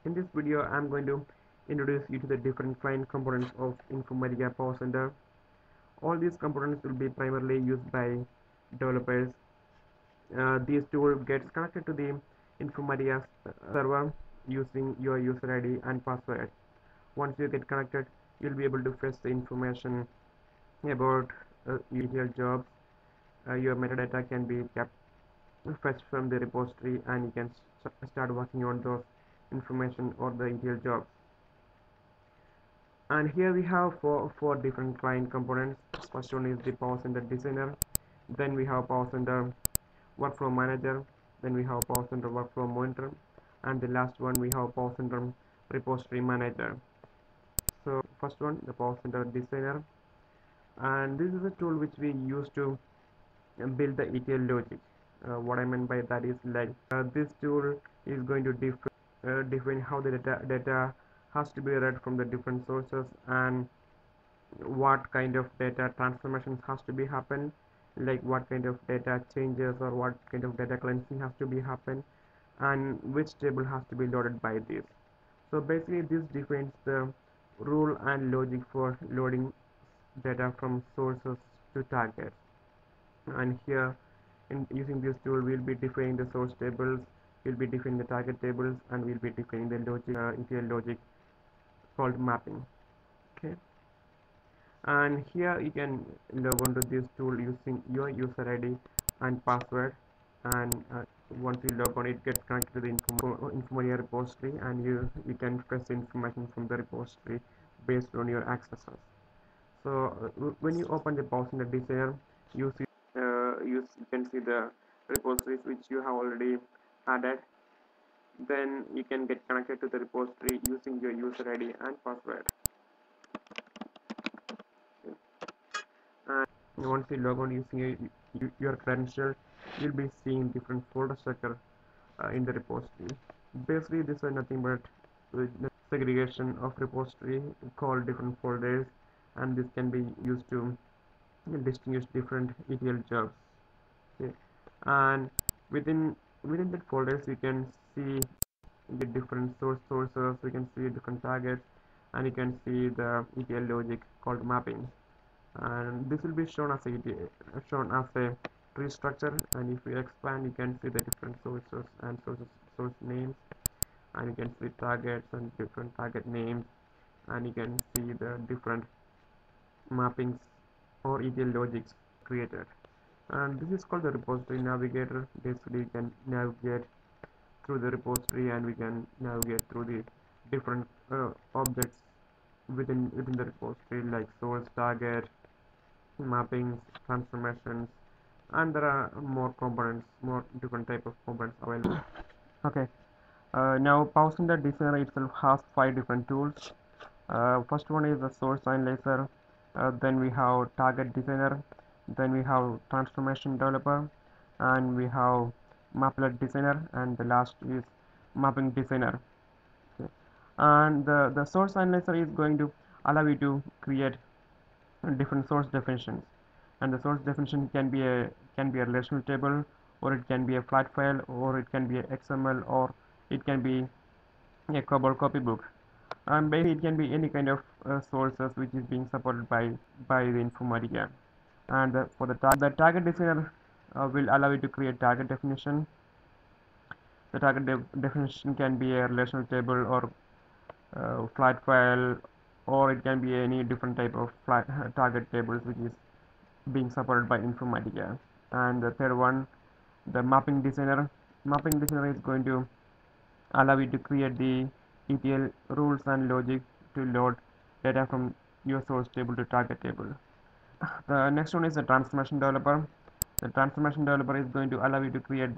In this video, I'm going to introduce you to the different client components of Informatica Power Center. All these components will be primarily used by developers. This tool gets connected to the Informatica server using your user ID and password. Once you get connected, you'll be able to fetch the information about ETL jobs. Your metadata can be kept fetched from the repository, and you can start working on those information or the ETL jobs. And here we have four different client components. First one is the Power Center Designer, then we have Power Center Workflow Manager, then we have Power Center Workflow Monitor, and the last one we have Power Center Repository Manager. So first one, the Power Center Designer, and this is a tool which we use to build the ETL logic. What I meant by that is like this tool is going to define how the data has to be read from the different sources, and what kind of data transformations has to be happen, like what kind of data changes or what kind of data cleansing has to be happen, and which table has to be loaded by this. So basically this defines the rule and logic for loading data from sources to targets. And here, in using this tool, we'll be defining the source tables, we'll be defining the target tables, and we'll be defining the logic, ETL logic called mapping. Okay, and here you can log on to this tool using your user ID and password, and once you log on, it gets connected to the Informatica repository, and you can fetch information from the repository based on your accesses. So when you open the Power Center Designer, you can see the repositories which you have already added. Then you can get connected to the repository using your user ID and password. And once you log on using your credentials, you'll be seeing different folder structure in the repository. Basically, this is nothing but the segregation of repository called different folders, and this can be used to distinguish different ETL jobs. Okay. And within that folders, you can see the different sources, we can see different targets, and you can see the ETL logic called mapping. And this will be shown as a tree structure, and if you expand, you can see the different sources and source names, and you can see targets and different target names, and you can see the different mappings or ETL logics created. And this is called the repository navigator. Basically, you can navigate through the repository, and we can navigate through the different objects within the repository, like source, target, mappings, transformations, and there are more components, more different type of components available. Okay, now Power Center Designer itself has 5 different tools. First one is the source analyzer, then we have target designer, then we have transformation developer, and we have maplet designer, and the last is mapping designer. Okay. And the source analyzer is going to allow you to create different source definitions, and the source definition can be a relational table, or it can be a flat file, or it can be a XML, or it can be a COBOL copybook, and basically it can be any kind of sources which is being supported by the Informatica. And for the target designer will allow you to create target definition. The target definition can be a relational table, or flat file, or it can be any different type of target tables which is being supported by Informatica. And the third one, the mapping designer. Mapping designer is going to allow you to create the ETL rules and logic to load data from your source table to target table. The next one is the transformation developer. The transformation developer is going to allow you to create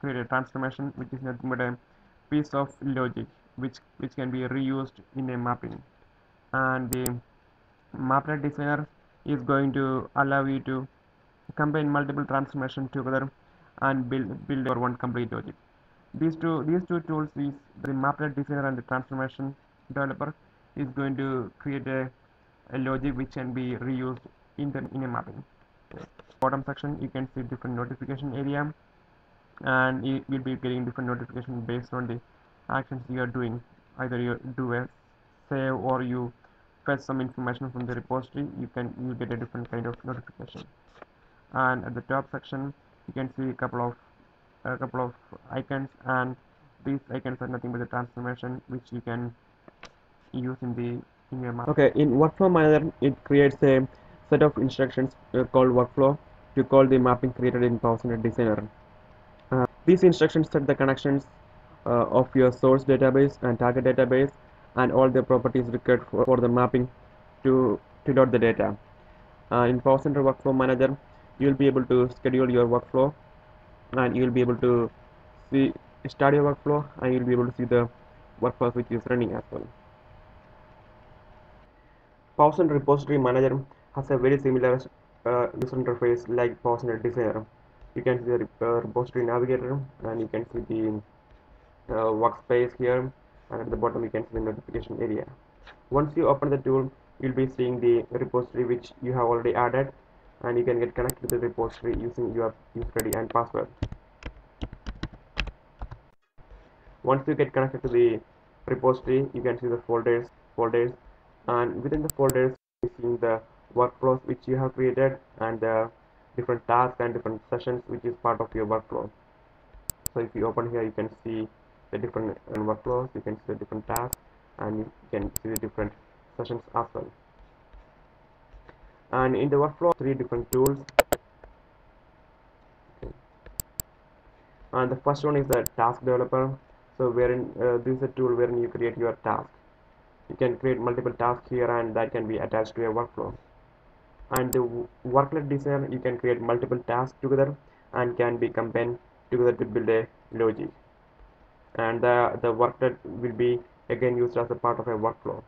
a transformation which is nothing but a piece of logic which can be reused in a mapping. And the maplet designer is going to allow you to combine multiple transformations together and build your one complete logic. These two tools, is the maplet designer and the transformation developer, is going to create a logic which can be reused in a mapping. Bottom section, you can see different notification area, and you will be getting different notifications based on the actions you are doing either you do a save or you fetch some information from the repository, you get a different kind of notification. And at the top section you can see a couple of icons, and these icons are nothing but the transformation which you can use in your map. Okay, in workflow manager it creates a set of instructions called workflow to call the mapping created in Power Designer. These instructions set the connections of your source database and target database and all the properties required for the mapping to load the data. In Power Center Workflow Manager, you will be able to schedule your workflow, and you will be able to see start your workflow, and you will be able to see the workflow which is running as well. Power Center Repository Manager has a very similar user interface like Power Center Designer. You can see the repository navigator, and you can see the workspace here, and at the bottom you can see the notification area. Once you open the tool, you'll be seeing the repository which you have already added, and you can get connected to the repository using your user ID and password. Once you get connected to the repository, you can see the folders, and within the folders you see the workflows which you have created and the different tasks and different sessions which is part of your workflow. So if you open here, you can see the different workflows, you can see the different tasks, and you can see the different sessions as well. And in the workflow, three different tools. Okay. And the first one is the task developer. So wherein this is a tool wherein you create your task. You can create multiple tasks here, and that can be attached to a workflow. And the worklet designer, you can create multiple tasks together and can be combined together to build a logic. And the worklet will be again used as a part of a workflow.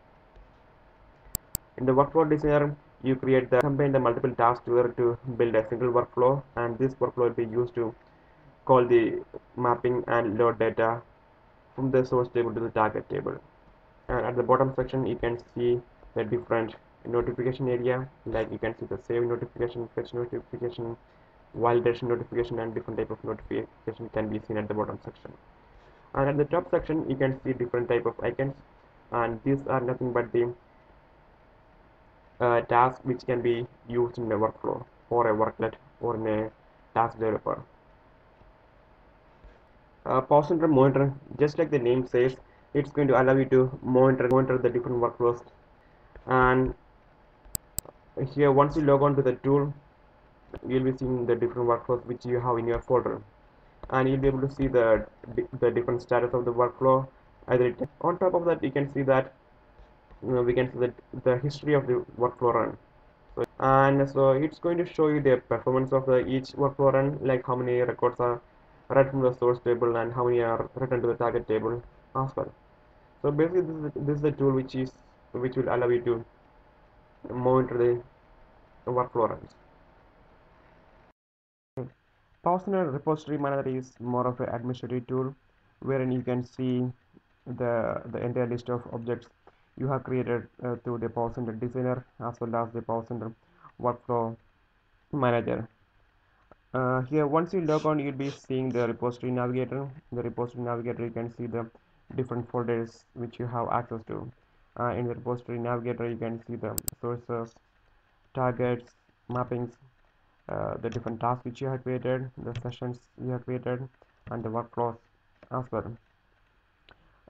In the workflow designer, you combine the multiple tasks together to build a single workflow, and this workflow will be used to call the mapping and load data from the source table to the target table. And at the bottom section you can see the different notification area, like you can see the save notification, fetch notification, validation notification, and different type of notification can be seen at the bottom section. And at the top section you can see different type of icons, and these are nothing but the tasks which can be used in a workflow or a worklet or in a task developer. Power Center Monitor, just like the name says, it's going to allow you to monitor the different workflows. And here, once you log on to the tool, you'll be seeing the different workflows which you have in your folder, and you'll be able to see the different status of the workflow. On top of that, you can see that we can see the history of the workflow run. And so it's going to show you the performance of each workflow run, like how many records are read from the source table and how many are written to the target table as well. So basically this is the tool which will allow you to monitor the workflow runs. Personal repository manager is more of an administrative tool wherein you can see the entire list of objects you have created through the Power Center Designer as well as the Power Center Workflow Manager. Here, once you log on, you'll be seeing the repository navigator. The repository navigator, you can see the different folders which you have access to. In the repository navigator, you can see the sources, targets, mappings, the different tasks which you have created, the sessions you have created, and the workflows as well.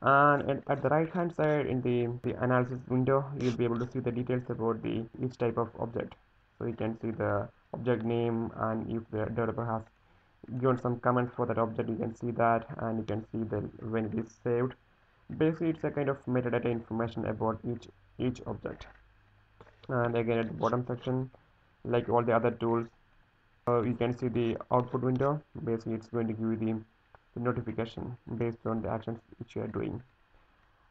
And at the right hand side in the analysis window, you'll be able to see the details about each type of object. So you can see the object name, and if the developer has given some comments for that object, you can see that, and you can see the when it is saved. Basically, it's a kind of metadata information about each object. And again, at the bottom section, like all the other tools, you can see the output window. Basically, it's going to give you the notification based on the actions which you are doing.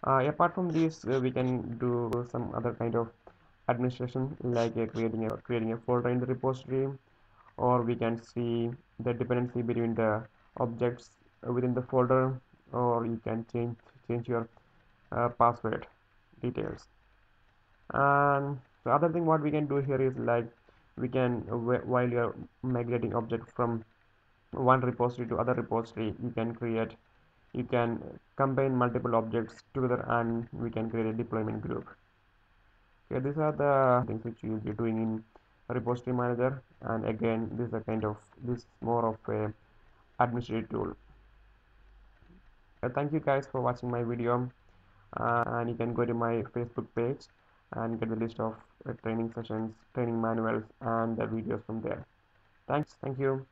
Apart from this, we can do some other kind of administration, like creating a folder in the repository, or we can see the dependency between the objects within the folder, or you can change your password details. And the other thing what we can do here is like we can while you are migrating object from one repository to other repository, you can create you can combine multiple objects together and we can create a deployment group. Okay, these are the things which you will be doing in repository manager, and again this is a kind of this more of a administrative tool. Thank you guys for watching my video, and you can go to my Facebook page and get the list of training sessions, training manuals, and the videos from there. Thank you.